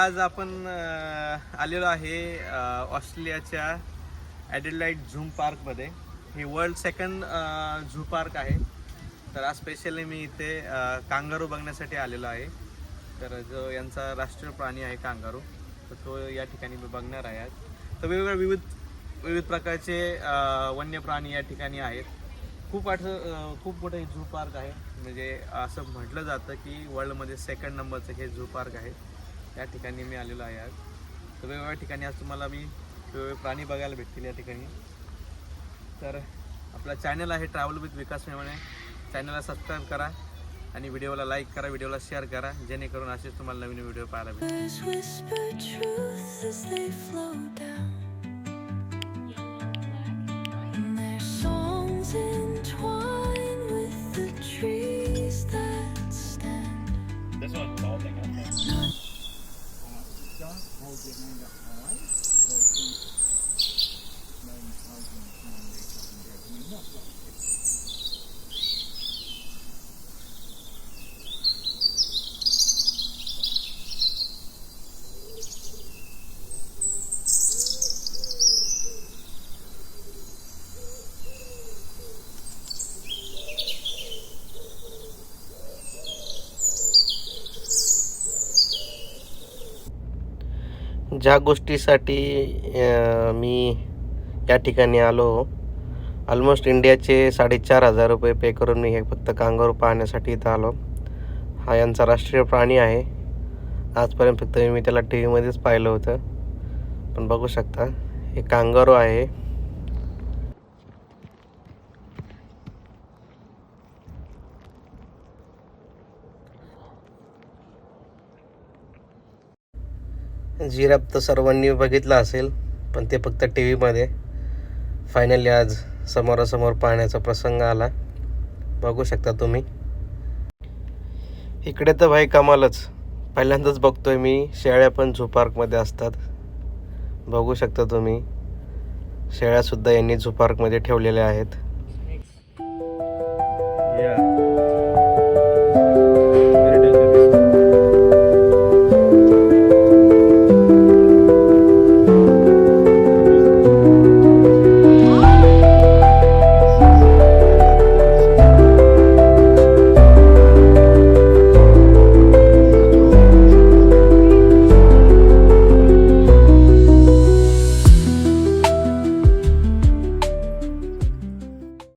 आज आपण आलेलो आहे ऑस्ट्रेलियाच्या ॲडिलेड झू पार्कमध्ये. हे वर्ल्ड सेकंड झू पार्क आहे. तर आज स्पेशली मी इथे कांगारू बघण्यासाठी आलेलो आहे. तर जो यांचा राष्ट्रीय प्राणी आहे कांगारू, तर तो या ठिकाणी मी बघणार आहे आज. तर वेगवेगळे विविध प्रकारचे वन्य प्राणी या ठिकाणी आहेत. खूप मोठं झू पार्क आहे. म्हणजे असं म्हटलं जातं की वर्ल्डमध्ये सेकंड नंबरचं हे झू पार्क आहे. या ठिकाणी मी आलेलो आहे आज. तर वेगवेगळ्या ठिकाणी आज तुम्हाला मी वेगवेगळे प्राणी बघायला भेटतील या ठिकाणी. तर आपला चॅनल आहे ट्रॅव्हल विथ विकास मेवाणे. चॅनलला सबस्क्राईब करा आणि व्हिडिओला लाईक करा, व्हिडिओला शेअर करा, जेणेकरून असेच तुम्हाला नवीन व्हिडिओ पाहायला This one's balding, I think. Don't hold your hand up high, so maybe holding the hand reach up and down. I mean, not like ज्या गोष्टीसाठी मी या ठिकाणी आलो, ऑलमोस्ट इंडियाचे 4,500 रुपये पे करून मी हे फक्त कांगारू पाहण्यासाठी इथं आलो. हा यांचा राष्ट्रीय प्राणी आहे. आजपर्यंत फक्त मी त्याला टी व्हीमध्येच पाहिलं होतं, पण बघू शकता हे कांगारू आहे. जिराफ तर सर्वांनी बघितलं असेल, पण ते फक्त टी व्हीमध्ये. फायनली आज समोरासमोर पाहण्याचा प्रसंग आला. बघू शकता तुम्ही. इकडे तर भाई कमालच. पहिल्यांदाच बघतोय मी शेळ्या पण झू पार्कमध्ये असतात. बघू शकता तुम्ही, शेळ्यासुद्धा यांनी झू पार्कमध्ये ठेवलेल्या आहेत.